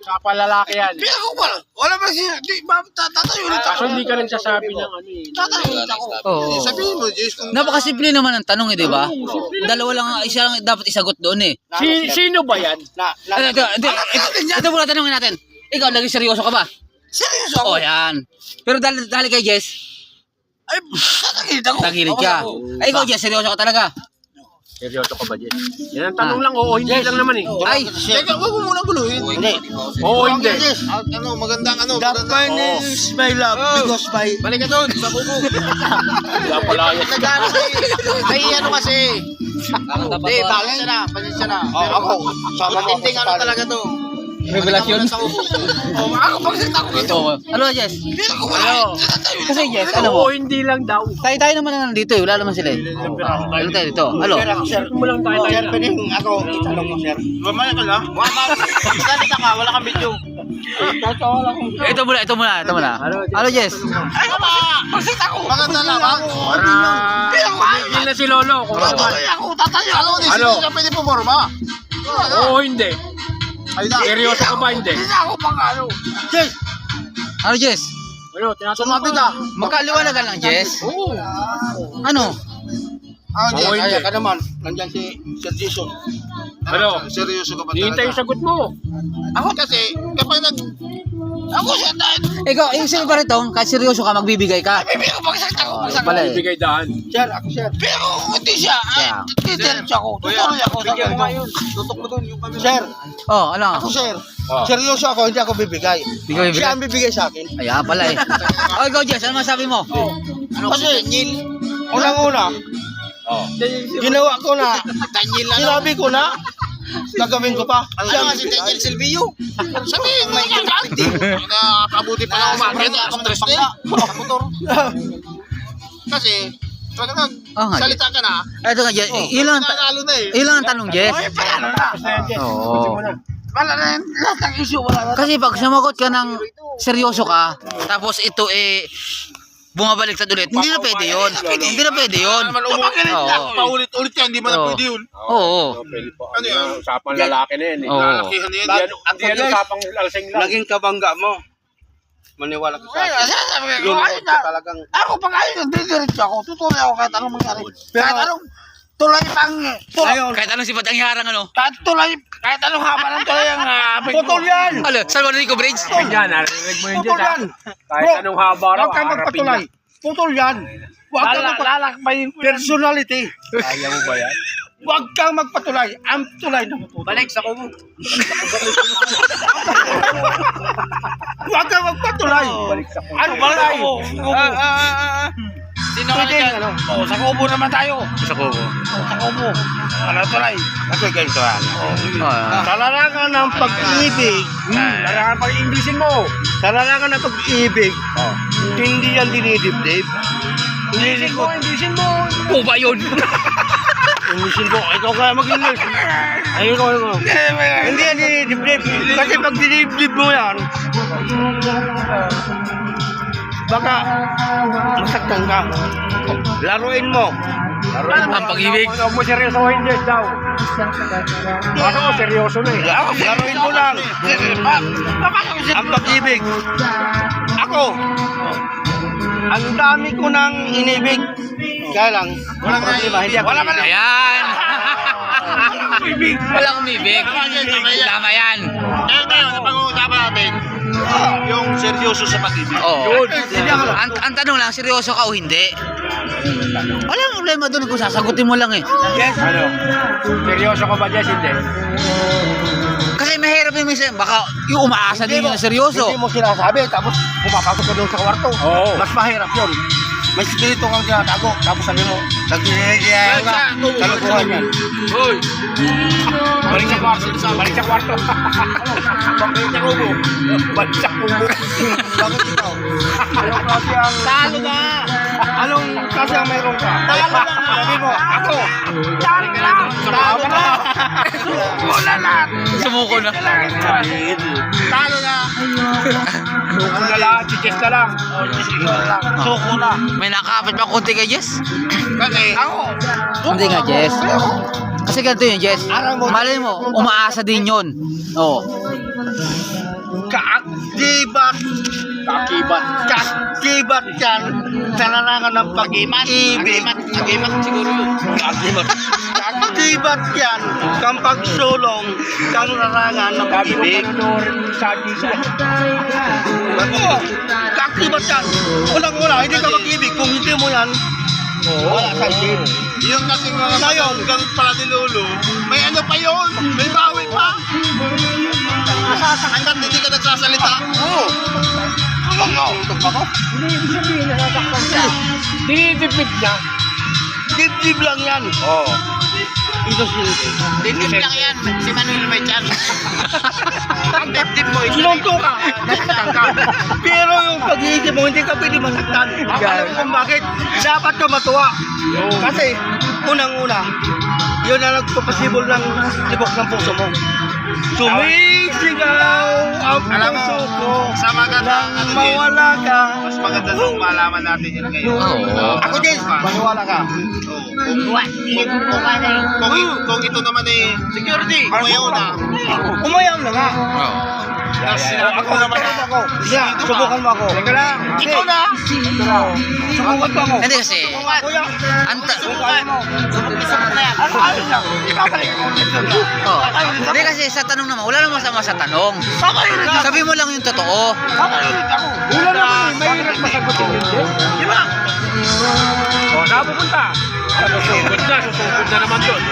Kapal lalaki yan. Ako ba? Wala ba siya? Di ba tatayo ulit ako? Kaso hindi ka nagsasabi ng ano eh. Tatayo ulit ako. Oo. Sabihin mo, Jess, kung Napakasimple naman ang tanong eh, di ba? Dalawa lang, isa lang dapat isagot doon eh. Sino ba yan? Ito muna tanongin natin. Ikaw, lagi seryoso ka ba? seryoso ako. Oo, yan. Pero dahil kay Jess, Ay, tatagilid ako. tagilid ka. Ay, ikaw, Jess, seryoso ka talaga. Seryoso ka ba, Jess? Yan ang tanong lang, oo, hindi lang naman eh. Ay, Teka, huwag mo muna guluhin. Hindi. Oo, hindi. Jess, ano, magandang ano. The fine is my love because my... Balik ka doon, sa buko. Wala pala yan. Nagano may ano kasi. Hindi, pasensya na. Ako, sama mo ako sa ano talaga to. revelasyon. Ako, pagsalita ko ito. Ano, Jess? Hindi ako wala. Kasi Jess, alam mo, Oo, hindi lang daw. tayo naman na nandito eh. Wala naman sila eh. Ano tayo dito? Alo? Sir, mo lang tayo. Sir, pwede ako itanong mo, sir. Mamaya ka lang. Salita ka, wala kang video. Ito muna. Ano, Jess? Ay, pagsalita ko. Maganda lang. Hindi na si Lolo. Kung ano. Ako, tatayo. Ano? Hindi pwede puporma. Oo, hindi. Seryoso ka ba, hindi? Hindi ako pang ano. Jess, Ano, Jess? Ano, tinatanong sumabi ka. Magkaliwanagan lang, Jess. Oo. Ano? Oo, hindi. Ay, ka naman. Nandiyan si Sir Jason. Ano? Seryoso ka ba Hihintay yung sagot mo. Ako kasi, kapag ako siya dahil. Ikaw, yung sabi pa rito, kahit seryoso ka, magbibigay ka. Bibigyan ko pagsalita ko. Pala eh. Bigay daan. Sir, ako sir. Pero hindi siya. Ay, titirin siya ako. Tutuloy ako. Bigyan mo yun. Tutok mo doon yung camera. Sir, Oh, ano? ako sir. Seryoso ako, hindi ako bibigay. Hindi ka bibigay? Siya ang bibigay sa akin. Ayan pala eh. Oh, ikaw, Jess, ano masabi mo? Kasi, unang-una, ginawa ko na, sinabi ko na, gagawin ko pa. Siya ang si Daniel Silvio. Sabihin mo yan, hindi. Nakabuti pa lang umakit. Akong stress na. Sa motor. Kasi, pag Oh, nga, salita ka na, Ito nga, Jess. Ilan nanalo na eh. ang tanong, Jess? Ay, paano na? Oo. Wala na yan. Lahat ng issue, wala na. Kasi pag sumagot ka ng seryoso ka, tapos ito eh, bumabalik sa ulit, hindi na pwede yun. Hindi na pwede yun. Papakilit Oo. lang. Paulit-ulit yan, hindi mo na Oo. pwede yun. Oo. Ano yan? Usapang lalaki na yan eh. Oo. Lalakihan na yan. Hindi yan usapang lasing lang. Naging kabangga mo. Maniwala ka sa Ay, akin. sasabi ko, Yun, ayun na. talagang Ako pa ngayon, nagdidiretso ako. Tutuloy ako kahit anong mangyari. Kahit anong tulay pang... Ngayon, Kahit anong sifat ang hiharang ano? Kahit anong haba ng tulay ang... putol yan! Alo, San Juan Rico Bridge? Yan, narinig mo yun Putol dyan. yan! Kahit Bro, anong haba raw, Huwag kang harapin magpatulay. Putol yan! Huwag kang Lalakbayin ko. personality. Kaya mo ba yan? Huwag kang magpatulay. Ang tulay na putol. Balik sa kubo. Huwag kang magpatulay. Ano ba na ako? Sino ka Pwede, dyan? ano? Oh, sa kubo naman tayo. Sa Kubo. Sa kubo. Ano tulay? Kasi ganito yan. Ah. Sa larangan ng pag-ibig, Kailangan pag-Englishin mo. sa larangan ng pag-ibig, hindi yan dinidibdib. Englishin mo, Englishin mo. Po ba yun? Inglesin ko, ikaw kaya mag-English. Ayun ko. Hindi yan dinidibdib. Kasi pag dinidibdib mo yan, baka masaktan ka. Laruin mo. Ang pag-ibig. Huwag mo seryosohin, Jess daw. Baka mo seryoso na eh. Laruin mo lang. Ang pag-ibig. Ako, ang dami ko nang inibig. Kaya lang, walang problema. Hindi ako. Ayan. Walang umibig. Tama yan. Eh, ngayon, pag-uusapan natin, yung seryoso sa pag-ibig. Oo. Ang tanong lang, seryoso ka o hindi? Walang problema doon kung sasagutin mo lang eh. Ano? Seryoso ka ba, Jess? Hindi. Kasi mahirap yung minsan, baka yung umaasa din yun na seryoso. Hindi mo sinasabi, tapos pumapasok ka doon sa kwarto. Oo. Mas mahirap yun. May spirito kang tinatago, tapos sabi mo, nagkikikaya ka, kalukuhan yan. Hoy! Balik sa kwarto. Balik sa kwarto. Balik sa kubo. Balik sa kubo. Bakit ikaw? Anong klase ang... Talo na! Anong klase ang mayroon ka? Talo na! Sabi mo, ako. Talo na! Talo na! Wala na! Sumuko na. Talo na! Suko na lang. Si Jess na lang. Suko na! May nakakapit pa konti kay Jess? Kasi ako, Hindi nga, Jess. Kasi ganito yun, Jess. Malay mo, umaasa din yun. Oo. Kaakibat. Kaakibat yan sa larangan ng pag-ibig. Agimat siguro yun. Kaakibat yan kang pagsulong kang larangan ng Sabi ko pag-ibig. panonoorin sa Gisa. Oo, kaakibat yan. Unang-una, hindi ka mag-ibig kung hindi mo yan. Wala sa isip. Yung kasi mga Ngayon, gang pala ni Lolo, may ano pa yun? May bawi pa. Hanggang hindi ka nagsasalita. Oo. Tutok ako. Hindi ibig sabihin nasasaktan siya. Dinidipid niya. Dibdib lang yan. Oo. Ito sila. Dibdib lang yan. Si Manuel may tiyan. Ang dibdib mo. Sinunto ka. Nasaktan ka. Pero yung pag-iisip mo, hindi ka pwede masaktan. Alam mo kung bakit? Dapat ka matuwa. Kasi, unang-una, yun ang nagpapasibol ng tibok ng puso mo. Sumisigaw ang Alam mo, puso ko. sa magandang Nang mawala ka. Mas maganda nung malaman natin yun ngayon. Oo. Ako din, maniwala ka. Kung ito naman eh, security, umayaw na. Umayaw na nga. Oo. Tapos sinabi ko naman na, ako. Yeah, subukan mo ako. Teka lang. ikaw na. Subukan mo ako. Hindi kasi, Kuya, anta, subukan mo. Subukan na yan. Ano lang? Ibabalik ko. oh. Hindi kasi sa tanong naman, wala namang masama sa tanong. Sabi mo lang yung totoo. Wala naman eh. Mahirap masagutin yun din. Di ba? O, napupunta. Susugod na naman doon.